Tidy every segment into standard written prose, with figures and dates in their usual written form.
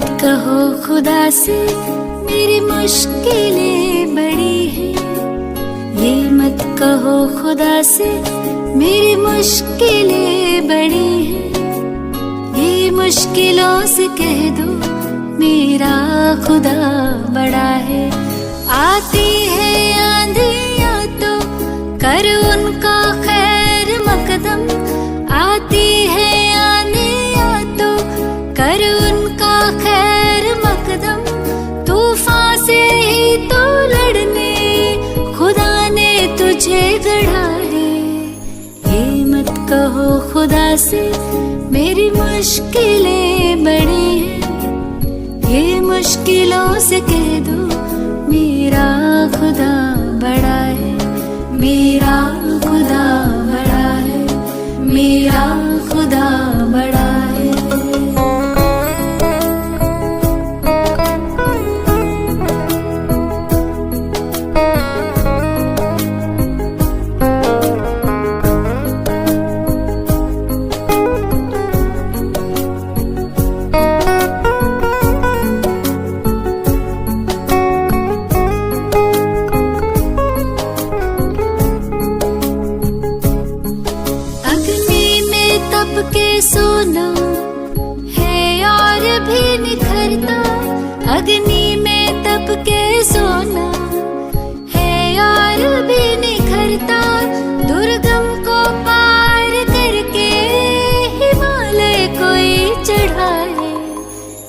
मत कहो खुदा से मेरी मुश्किलें बड़ी हैं। ये मत कहो खुदा से मेरी मुश्किलें बड़ी हैं। ये मुश्किलों से कह दो मेरा खुदा बड़ा है। आती है आंधियाँ तो कर उनका खैर मकदम। आती है आंधियाँ तो कर उनका खैर मकदम। तूफान से ही तो लड़ने खुदा ने तुझे गढ़ा है। ये मत कहो खुदा से मेरी मुश्किलें बड़ी हैं। ये मुश्किलों से कह दो मेरा खुदा बड़ा है। मेरा खुदा बड़ा है। मेरा खुदा बड़ा है। सोना है और भी निखरता। अग्नि में तप के सोना है और भी निखरता। दुर्गम को पार करके हिमालय कोई चढ़ाए।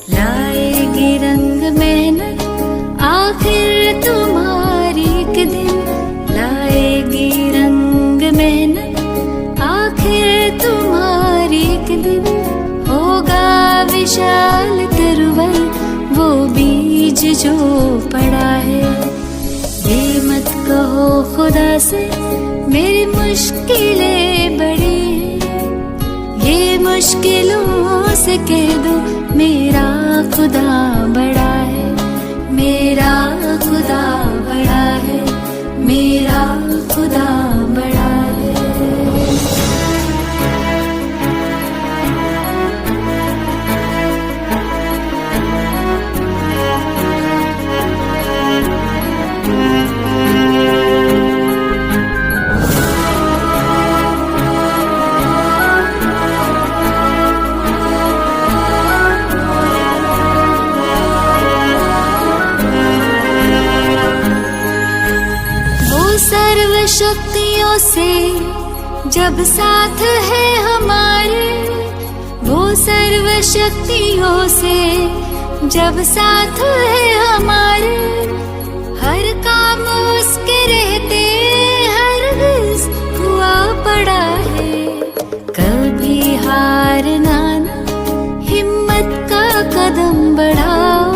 लाएगी रंग मेहनत आखिर तुम्हारी एक दिन। लाएगी रंग मेहनत आखिर तुम्हारी एक दिन। होगा विशाल तरुवर वो बीज जो पड़ा है। ये मत कहो खुदा से मेरी मुश्किलें बड़ी हैं। ये मुश्किलों से कह दो मेरा खुदा बड़ा है। मेरा खुदा बड़ा है। मेरा खुदा बड़ा है। शक्तियों से जब साथ है हमारे। वो सर्व शक्तियों से जब साथ है हमारे। हर काम उसके रहते हर गिज़ हुआ पड़ा है। कभी हार ना हिम्मत का कदम बढ़ाओ।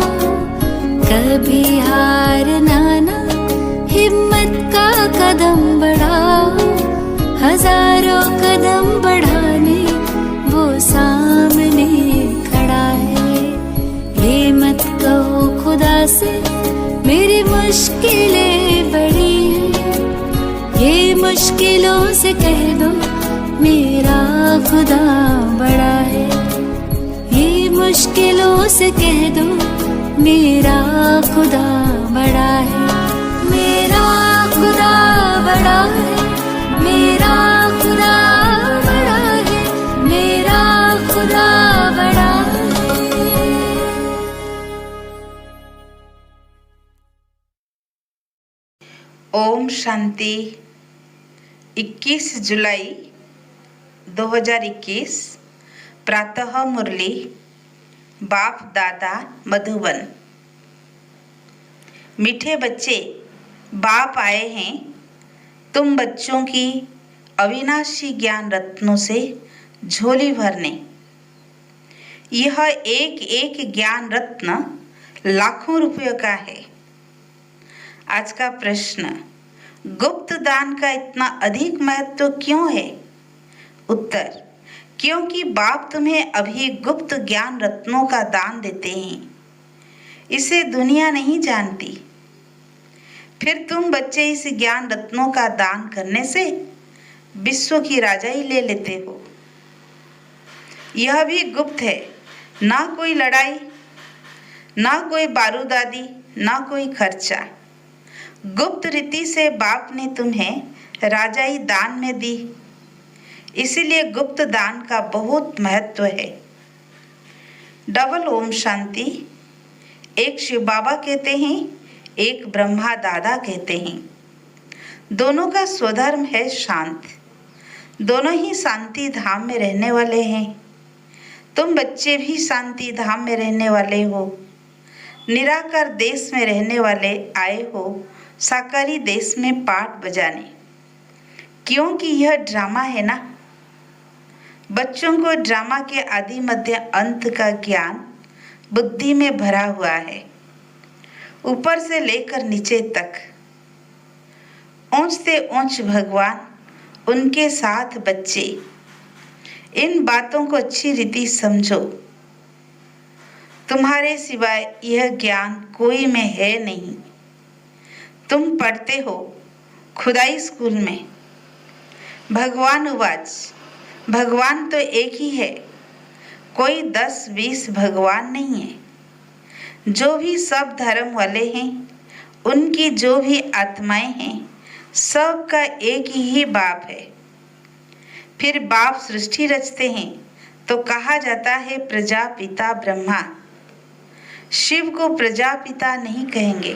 कभी हार ना हिम्मत का कदम बढ़ाओ। हजारों कदम बढ़ाने वो सामने खड़ा है। ये मत कहो खुदा से मेरी मुश्किलें बड़ी हैं। ये मुश्किलों से कह दो मेरा खुदा बड़ा है। ये मुश्किलों से कह दो मेरा खुदा बड़ा है। मेरा खुदा बड़ा है। मेरा खुदा बड़ा है। मेरा खुदा बड़ा है। ओम शांति। 21 जुलाई 2021 प्रातः मुरली बाप दादा मधुबन। मीठे बच्चे, बाप आए हैं तुम बच्चों की अविनाशी ज्ञान रत्नों से झोली भरने। यह एक एक ज्ञान रत्न लाखों रुपयों का है। आज का प्रश्न, गुप्त दान का इतना अधिक महत्व क्यों है? उत्तर, क्योंकि बाप तुम्हें अभी गुप्त ज्ञान रत्नों का दान देते हैं। इसे दुनिया नहीं जानती। फिर तुम बच्चे इस ज्ञान रत्नों का दान करने से विश्व की राजाई ले लेते हो। यह भी गुप्त है, ना कोई लड़ाई ना कोई बारूदादी, ना कोई खर्चा। गुप्त रीति से बाप ने तुम्हें राजाई दान में दी, इसीलिए गुप्त दान का बहुत महत्व है। डबल ओम शांति। एक शिव बाबा कहते हैं, एक ब्रह्मा दादा कहते हैं। दोनों का स्वधर्म है शांत। दोनों ही शांति धाम में रहने वाले हैं। तुम बच्चे भी शांति धाम में रहने वाले हो। निराकार देश में रहने वाले आए हो साकारी देश में पाठ बजाने, क्योंकि यह ड्रामा है ना। बच्चों को ड्रामा के आदि मध्य अंत का ज्ञान बुद्धि में भरा हुआ है, ऊपर से लेकर नीचे तक। ऊंच से ऊंच भगवान, उनके साथ बच्चे। इन बातों को अच्छी रीति समझो। तुम्हारे सिवाय यह ज्ञान कोई में है नहीं। तुम पढ़ते हो खुदाई स्कूल में। भगवान उवाच, भगवान तो एक ही है, कोई 10-20 भगवान नहीं है। जो भी सब धर्म वाले हैं, उनकी जो भी आत्माएं हैं, सब का एक ही बाप है। फिर बाप सृष्टि रचते हैं तो कहा जाता है प्रजापिता ब्रह्मा। शिव को प्रजापिता नहीं कहेंगे।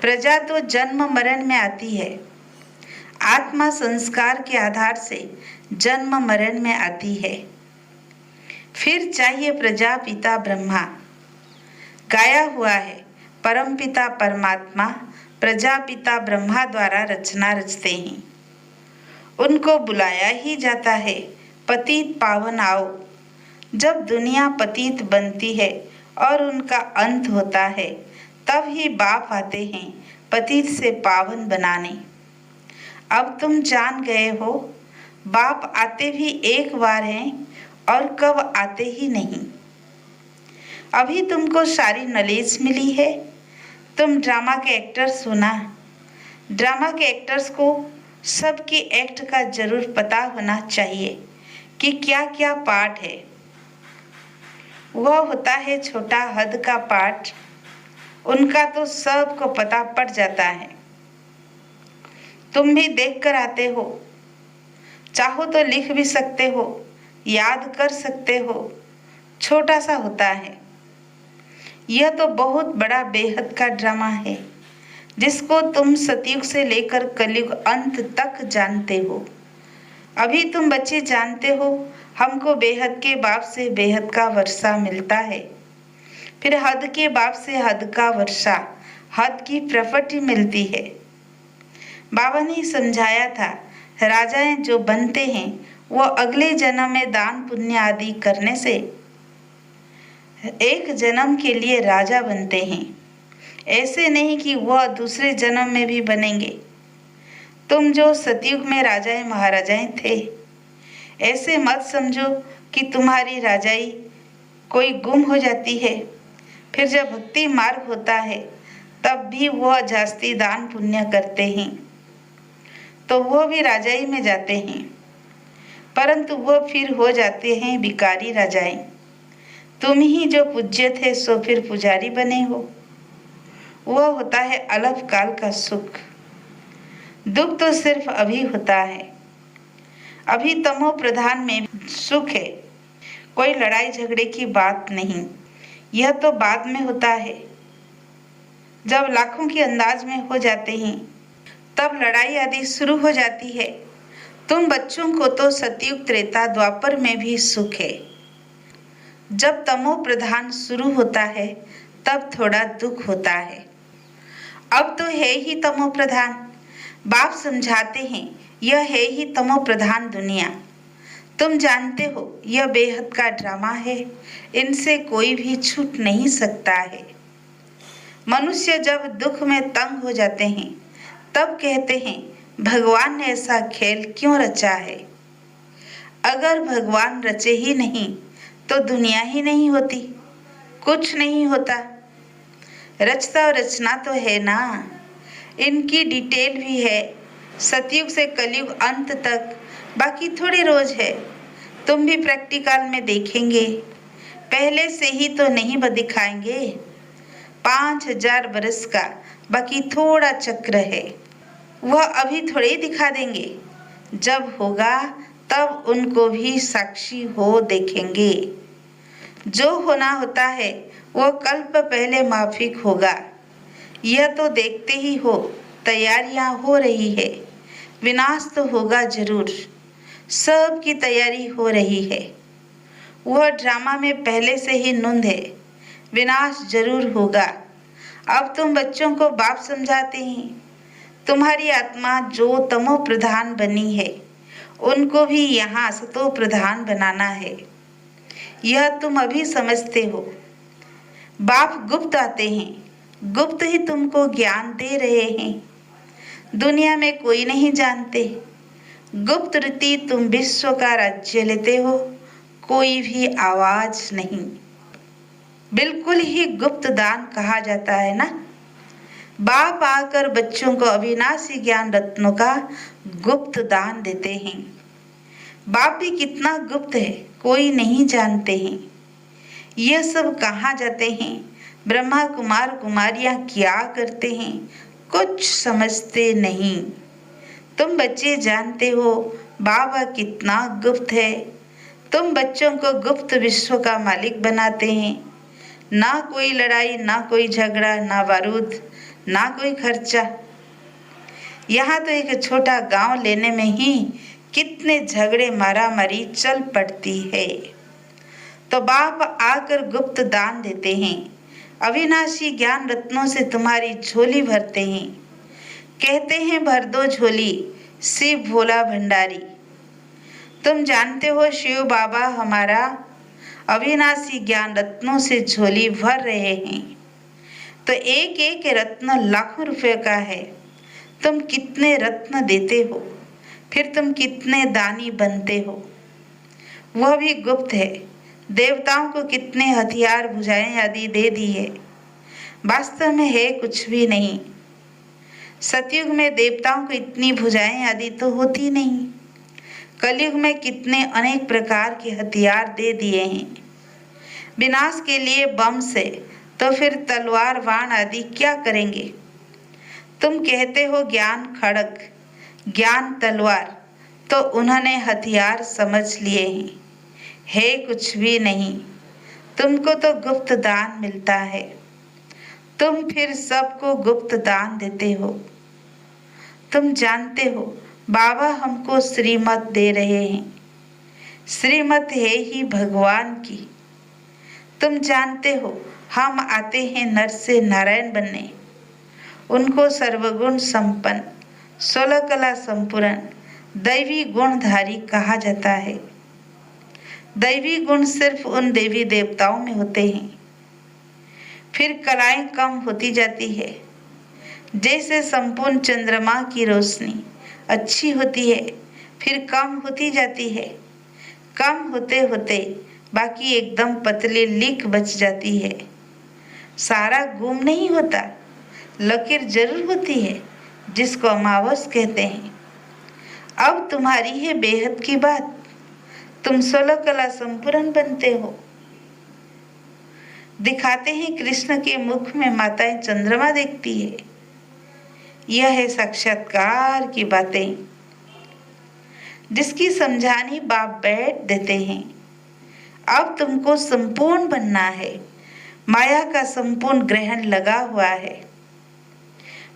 प्रजा तो जन्म मरण में आती है। आत्मा संस्कार के आधार से जन्म मरण में आती है। फिर चाहिए प्रजापिता ब्रह्मा। गाया हुआ है परमपिता परमात्मा प्रजापिता ब्रह्मा द्वारा रचना रचते हैं। उनको बुलाया ही जाता है पतित पावन आओ। जब दुनिया पतित बनती है और उनका अंत होता है, तब ही बाप आते हैं पतित से पावन बनाने। अब तुम जान गए हो, बाप आते भी एक बार हैं और कब आते ही नहीं। अभी तुमको सारी नॉलेज मिली है। तुम ड्रामा के एक्टर्स हो ना। ड्रामा के एक्टर्स को सबकी एक्ट का जरूर पता होना चाहिए कि क्या क्या पार्ट है। वह होता है छोटा हद का पार्ट, उनका तो सबको पता पड़ जाता है। तुम भी देख कर आते हो, चाहो तो लिख भी सकते हो, याद कर सकते हो। छोटा सा होता है। यह तो बहुत बड़ा बेहद का ड्रामा है, जिसको तुम सतयुग से लेकर कलयुग अंत तक जानते हो। अभी तुम बच्चे जानते हो, हमको बेहद के बाप से बेहद का वर्षा मिलता है। फिर हद के बाप से हद का वर्षा, हद की प्रॉपर्टी मिलती है। बाबा ने समझाया था, राजाएं जो बनते हैं वो अगले जन्म में दान पुण्य आदि करने से एक जन्म के लिए राजा बनते हैं। ऐसे नहीं कि वह दूसरे जन्म में भी बनेंगे। तुम जो सतयुग में राजाएं महाराजाएं थे, ऐसे मत समझो कि तुम्हारी राजाई कोई गुम हो जाती है। फिर जब भक्ति मार्ग होता है, तब भी वह जास्ती दान पुण्य करते हैं, तो वह भी राजाई में जाते हैं, परंतु वह फिर हो जाते हैं भिखारी राजाएं। तुम ही जो पूज्य थे सो फिर पुजारी बने हो। वह होता है अलग काल का सुख। दुख तो सिर्फ अभी होता है। अभी तमो प्रधान में सुख है, कोई लड़ाई झगड़े की बात नहीं। यह तो बाद में होता है, जब लाखों के अंदाज में हो जाते हैं, तब लड़ाई आदि शुरू हो जाती है। तुम बच्चों को तो सतयुग त्रेता द्वापर में भी सुख है। जब तमो प्रधान शुरू होता है, तब थोड़ा दुख होता है। अब तो है ही तमो प्रधान। बाप समझाते हैं, यह है ही तमो प्रधान दुनिया। तुम जानते हो यह बेहद का ड्रामा है, इनसे कोई भी छूट नहीं सकता है। मनुष्य जब दुख में तंग हो जाते हैं, तब कहते हैं भगवान ने ऐसा खेल क्यों रचा है। अगर भगवान रचे ही नहीं तो दुनिया ही नहीं होती, कुछ नहीं होता। रचता और रचना तो है ना, इनकी डिटेल भी है सतयुग से कलयुग अंत तक। बाकी थोड़े रोज है, तुम भी प्रैक्टिकल में देखेंगे। पहले से ही तो नहीं दिखाएंगे। 5000 बरस का बाकी थोड़ा चक्र है, वह अभी थोड़े ही दिखा देंगे। जब होगा तब उनको भी साक्षी हो देखेंगे। जो होना होता है वो कल्प पहले माफिक होगा। यह तो देखते ही हो तैयारियां हो रही है। विनाश तो होगा जरूर, सब की तैयारी हो रही है। वह ड्रामा में पहले से ही नूंद है, विनाश जरूर होगा। अब तुम बच्चों को बाप समझाते हैं। तुम्हारी आत्मा जो तमो प्रधान बनी है, उनको भी यहाँ सतो प्रधान बनाना है। यह तुम अभी समझते हो। बाप गुप्त आते हैं, गुप्त ही तुमको ज्ञान दे रहे हैं। दुनिया में कोई नहीं जानते। गुप्त रीति तुम विश्व का राज्य लेते हो, कोई भी आवाज नहीं। बिल्कुल ही गुप्त दान कहा जाता है ना। बाप आकर बच्चों को अविनाशी ज्ञान रत्नों का गुप्त दान देते हैं। बाप भी कितना गुप्त है, कोई नहीं जानते हैं। यह सब कहाँ जाते हैं, ब्रह्मा कुमार कुमारियां क्या करते हैं, कुछ समझते नहीं। तुम बच्चे जानते हो बाबा कितना गुप्त है। तुम बच्चों को गुप्त विश्व का मालिक बनाते हैं। ना कोई लड़ाई, ना कोई झगड़ा, ना बारूद, ना कोई खर्चा। यहाँ तो एक छोटा गांव लेने में ही कितने झगड़े मारामारी चल पड़ती है। तो बाप आकर गुप्त दान देते हैं, अविनाशी ज्ञान रत्नों से तुम्हारी झोली भरते हैं। कहते हैं भर दो झोली, शिव भोला भंडारी। तुम जानते हो शिव बाबा हमारा अविनाशी ज्ञान रत्नों से झोली भर रहे हैं। तो एक एक रत्न लाखों रुपए का है। तुम कितने रत्न देते हो, फिर तुम कितने दानी बनते हो, वह भी गुप्त है। देवताओं को कितने हथियार भुजाएं आदि दे दी है, वास्तव में है कुछ भी नहीं। सतयुग में देवताओं को इतनी भुजाएं आदि तो होती नहीं। कलयुग में कितने अनेक प्रकार के हथियार दे दिए हैं। विनाश के लिए बम से, तो फिर तलवार बाण आदि क्या करेंगे। तुम कहते हो ज्ञान खड़ग, ज्ञान तलवार, तो उन्होंने हथियार समझ लिए हैं। है कुछ भी नहीं। तुमको तो गुप्त दान मिलता है, तुम फिर सबको गुप्त दान देते हो। तुम जानते हो बाबा हमको श्रीमत दे रहे हैं। श्रीमत है ही भगवान की। तुम जानते हो हम आते हैं नर से नारायण बनने। उनको सर्वगुण संपन्न, 16 कला संपूर्ण, दैवी गुणधारी कहा जाता है। दैवी गुण सिर्फ उन देवी देवताओं में होते हैं। फिर कलाएं कम होती जाती है। जैसे संपूर्ण चंद्रमा की रोशनी अच्छी होती है, फिर कम होती जाती है। कम होते होते बाकी एकदम पतली लीक बच जाती है। सारा गुम नहीं होता, लकीर जरूर होती है, जिसको अमावस कहते हैं। अब तुम्हारी है बेहद की बात। तुम 16 कला संपूर्ण बनते हो। दिखाते हैं कृष्ण के मुख में माताएं चंद्रमा देखती है। यह है साक्षात्कार की बातें, जिसकी समझानी बाप बैठ देते हैं। अब तुमको संपूर्ण बनना है। माया का संपूर्ण ग्रहण लगा हुआ है,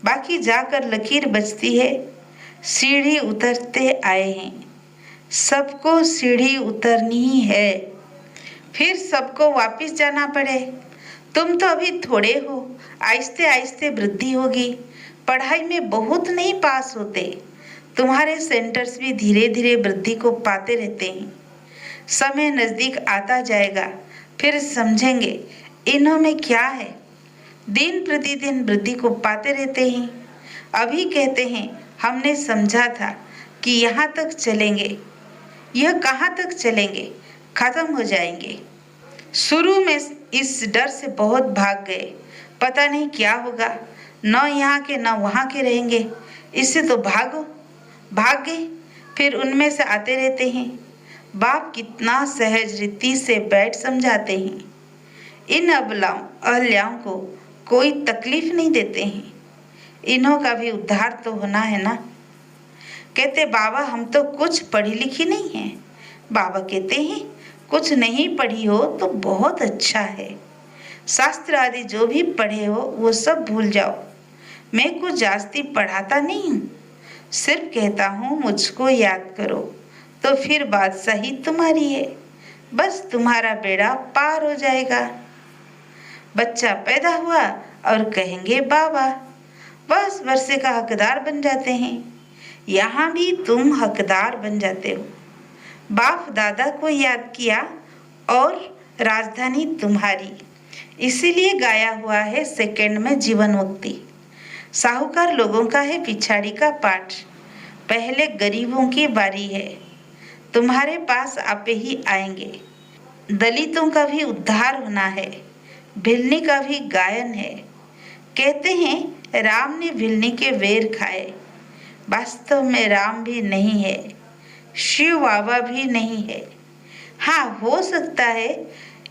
बाकी जाकर लकीर बचती है। सीढ़ी उतरते आए हैं, सबको सीढ़ी उतरनी ही है, फिर सबको वापस जाना पड़े। तुम तो अभी थोड़े हो, आहिस्ते आहिस्ते वृद्धि होगी। पढ़ाई में बहुत नहीं पास होते। तुम्हारे सेंटर्स भी धीरे धीरे वृद्धि को पाते रहते हैं। समय नजदीक आता जाएगा, फिर समझेंगे इन्हों में क्या है। दिन प्रतिदिन वृद्धि को पाते रहते हैं। अभी कहते हैं हमने समझा था कि यहाँ तक चलेंगे, यह कहाँ तक चलेंगे, खत्म हो जाएंगे। शुरू में इस डर से बहुत भाग गए, पता नहीं क्या होगा, न यहाँ के न वहाँ के रहेंगे, इससे तो भागो। भाग गए, फिर उनमें से आते रहते हैं। बाप कितना सहज रीति से बैठ समझाते हैं। इन अबलाओं अहल्याओं को कोई तकलीफ नहीं देते हैं। इन्हों का भी उद्धार तो होना है ना। कहते बाबा हम तो कुछ पढ़ी लिखी नहीं है। बाबा कहते हैं कुछ नहीं पढ़ी हो तो बहुत अच्छा है। शास्त्र आदि जो भी पढ़े हो वो सब भूल जाओ। मैं कुछ जास्ती पढ़ाता नहीं हूँ, सिर्फ कहता हूँ मुझको याद करो तो फिर बात सही तुम्हारी है, बस तुम्हारा बेड़ा पार हो जाएगा। बच्चा पैदा हुआ और कहेंगे बाबा, बस वर्षे का हकदार बन जाते हैं। यहाँ भी तुम हकदार बन जाते हो। बाप दादा को याद किया और राजधानी तुम्हारी। इसीलिए गाया हुआ है सेकंड में जीवन मुक्ति। साहूकार लोगों का है पिछाड़ी का पाठ, पहले गरीबों की बारी है। तुम्हारे पास आपे ही आएंगे। दलितों का भी उद्धार होना है। भिलनी का भी गायन है। कहते हैं राम ने भिलनी के वेर खाए। वास्तव में राम भी नहीं है, शिव बाबा भी नहीं है। हाँ, हो सकता है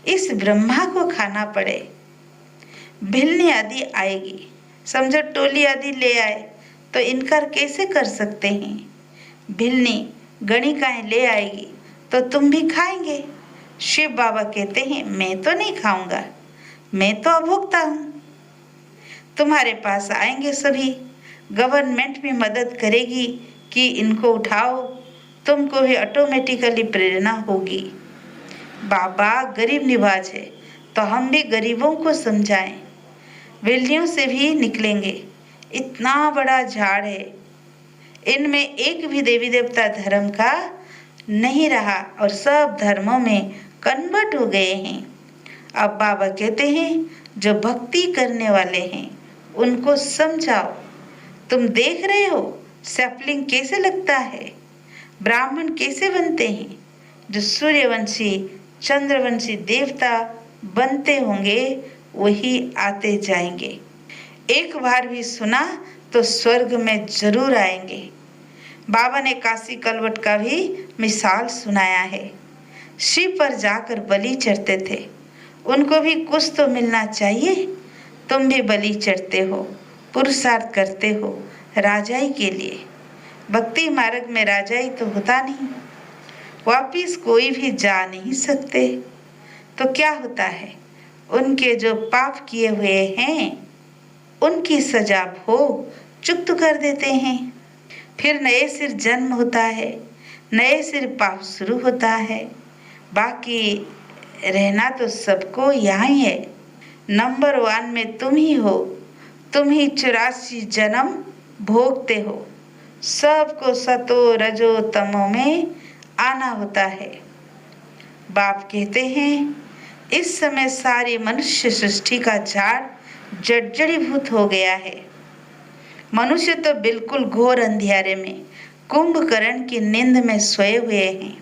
इस ब्रह्मा को खाना पड़े। भिलनी आदि आएगी, समझो टोली आदि ले आए तो इनकार कैसे कर सकते हैं। भिलनी गणिकाएं ले आएगी तो तुम भी खाएंगे। शिव बाबा कहते हैं मैं तो नहीं खाऊंगा, मैं तो अभोक्ता हूँ। तुम्हारे पास आएंगे सभी। गवर्नमेंट भी मदद करेगी कि इनको उठाओ, तुमको भी ऑटोमेटिकली प्रेरणा होगी। बाबा गरीब निवाज है तो हम भी गरीबों को समझाएं। वेलियों से भी निकलेंगे। इतना बड़ा झाड़ है, इनमें एक भी देवी देवता धर्म का नहीं रहा और सब धर्मों में कन्वर्ट हो गए हैं। अब बाबा कहते हैं जो भक्ति करने वाले हैं उनको समझाओ। तुम देख रहे हो सैपलिंग कैसे लगता है, ब्राह्मण कैसे बनते हैं। जो सूर्यवंशी चंद्रवंशी देवता बनते होंगे वही आते जाएंगे। एक बार भी सुना तो स्वर्ग में जरूर आएंगे। बाबा ने काशी कलवट का भी मिसाल सुनाया है। शिव पर जाकर बलि चढ़ते थे, उनको भी कुछ तो मिलना चाहिए। तुम भी बलि चढ़ते हो, पुरुषार्थ करते हो राजाई के लिए। भक्ति मार्ग में राजाई तो होता नहीं, वापिस कोई भी जा नहीं सकते। तो क्या होता है, उनके जो पाप किए हुए हैं उनकी सजा भोग चुक्त कर देते हैं। फिर नए सिर जन्म होता है, नए सिर पाप शुरू होता है। बाकी रहना तो सबको यहाँ ही है। नंबर 1 में तुम ही हो। तुम ही 84 जन्म भोगते हो। सबको सतो रजो तमो में आना होता है। बाप कहते हैं इस समय सारी मनुष्य सृष्टि का झाड़ जर्जरीभूत हो गया है। मनुष्य तो बिल्कुल घोर अंधियारे में कुंभकर्ण की नींद में सोए हुए हैं।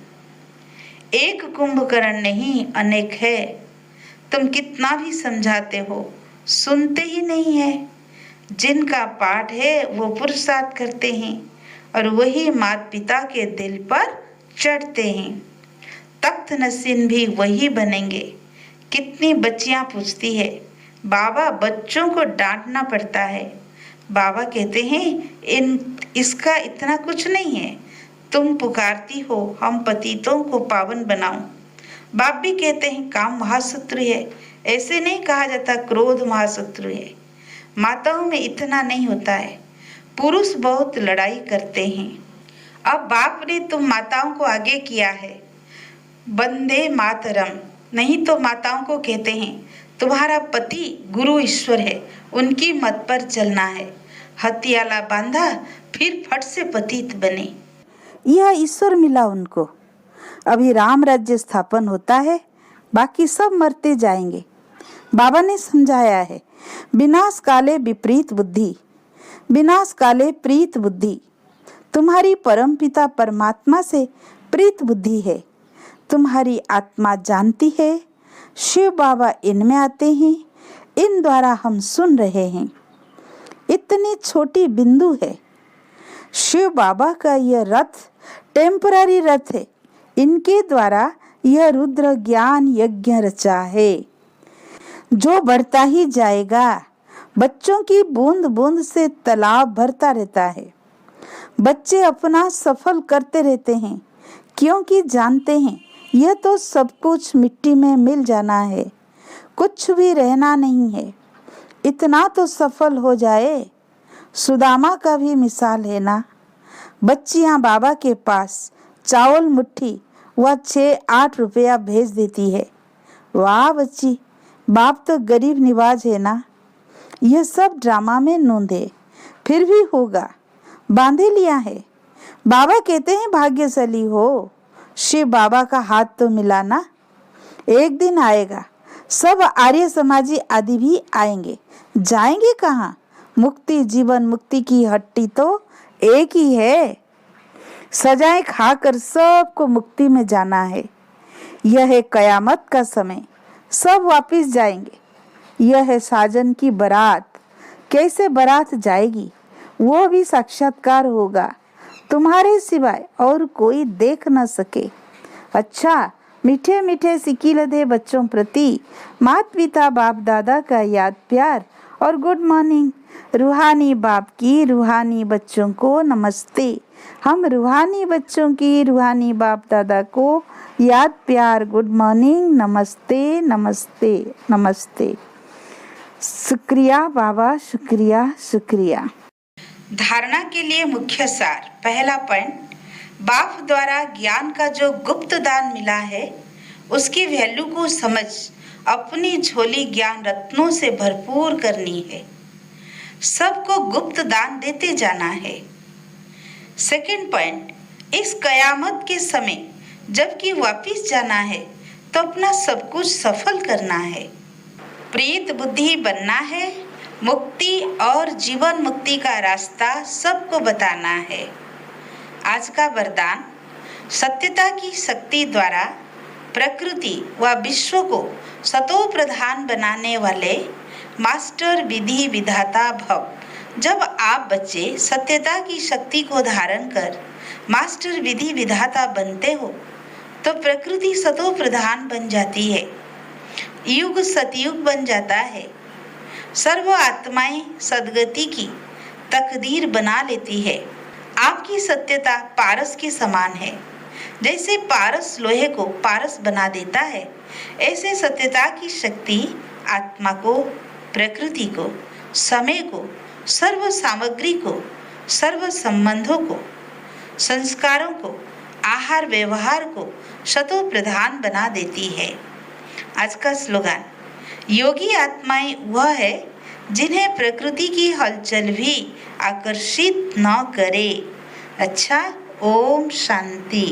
एक कुंभकर्ण नहीं अनेक है। तुम कितना भी समझाते हो सुनते ही नहीं है। जिनका पाठ है वो पुरुषार्थ करते हैं और वही माता पिता के दिल पर चढ़ते हैं। तख्त नसीन भी वही बनेंगे। कितनी बच्चियां पूछती है बाबा बच्चों को डांटना पड़ता है। बाबा कहते हैं इसका इतना कुछ नहीं है। तुम पुकारती हो हम पतितों को पावन बनाओ। बाप भी कहते हैं काम महाशत्रु है। ऐसे नहीं कहा जाता क्रोध महाशत्रु है। माताओं में इतना नहीं होता है। पुरुष बहुत लड़ाई करते हैं। अब बाप ने तुम माताओं को आगे किया है। वंदे मातरम, नहीं तो माताओं को कहते हैं तुम्हारा पति गुरु ईश्वर है, उनकी मत पर चलना है। हथियाला बांधा फिर फट से पतित बने। यह ईश्वर मिला उनको। अभी राम राज्य स्थापन होता है, बाकी सब मरते जाएंगे। बाबा ने समझाया है विनाश काले विपरीत बुद्धि, विनाश काले प्रीत बुद्धि। तुम्हारी परम पिता परमात्मा से प्रीत बुद्धि है। तुम्हारी आत्मा जानती है शिव बाबा इनमें आते हैं, इन द्वारा हम सुन रहे हैं। इतनी छोटी बिंदु है। शिव बाबा का यह रथ टेम्पररी रथ है, इनके द्वारा यह रुद्र ज्ञान यज्ञ रचा है, जो बढ़ता ही जाएगा। बच्चों की बूंद बूंद से तालाब भरता रहता है। बच्चे अपना सफल करते रहते हैं, क्योंकि जानते हैं यह तो सब कुछ मिट्टी में मिल जाना है, कुछ भी रहना नहीं है। इतना तो सफल हो जाए। सुदामा का भी मिसाल है ना। बच्चियां बाबा के पास चावल मुट्ठी व 6-8 रुपया भेज देती है। वाह बच्ची, बाप तो गरीब निवाज है ना। यह सब ड्रामा में नूंदे, फिर भी होगा, बांधे लिया है। बाबा कहते हैं भाग्यशाली हो, शिव बाबा का हाथ तो मिला ना। एक दिन आएगा, सब आर्य समाजी आदि भी आएंगे। जाएंगे कहाँ? मुक्ति, जीवन मुक्ति की हट्टी तो एक ही है। सजाएं खाकर सबको मुक्ति में जाना है। यह है कयामत का समय, सब वापिस जाएंगे। यह है साजन की बारात। कैसे बारात जाएगी वो भी साक्षात्कार होगा, तुम्हारे सिवाय और कोई देख न सके। अच्छा, मीठे मीठे सिकीलधे बच्चों प्रति माता पिता बाप दादा का याद प्यार और गुड मॉर्निंग। रूहानी बाप की रूहानी बच्चों को नमस्ते। हम रूहानी बच्चों की रूहानी बाप दादा को याद प्यार, गुड मॉर्निंग, नमस्ते नमस्ते नमस्ते। शुक्रिया बाबा, शुक्रिया शुक्रिया। धारणा के लिए मुख्य सार। पहला पॉइंट, बाप द्वारा ज्ञान का जो गुप्त दान मिला है उसकी वैल्यू को समझ अपनी झोली ज्ञान रत्नों से भरपूर करनी है। सबको गुप्त दान देते जाना है। सेकंड पॉइंट, इस कयामत के समय जबकि वापिस जाना है तो अपना सब कुछ सफल करना है। प्रीत बुद्धि बनना है। मुक्ति और जीवन मुक्ति का रास्ता सबको बताना है। आज का वरदान, सत्यता की शक्ति द्वारा प्रकृति व विश्व को सतो प्रधान बनाने वाले मास्टर विधि विधाता भव। जब आप बच्चे सत्यता की शक्ति को धारण कर मास्टर विधि विधाता बनते हो तो प्रकृति सतो प्रधान बन जाती है, युग सतयुग बन जाता है, सर्व आत्माएं सदगति की तकदीर बना लेती है। आपकी सत्यता पारस के समान है। जैसे पारस लोहे को पारस बना देता है, ऐसे सत्यता की शक्ति आत्मा को, प्रकृति को, समय को, सर्व सामग्री को, सर्व संबंधों को, संस्कारों को, आहार व्यवहार को शतो प्रधान बना देती है। आज का स्लोगन, योगी आत्माएं वह है जिन्हें प्रकृति की हलचल भी आकर्षित न करे। अच्छा, ओम शांति।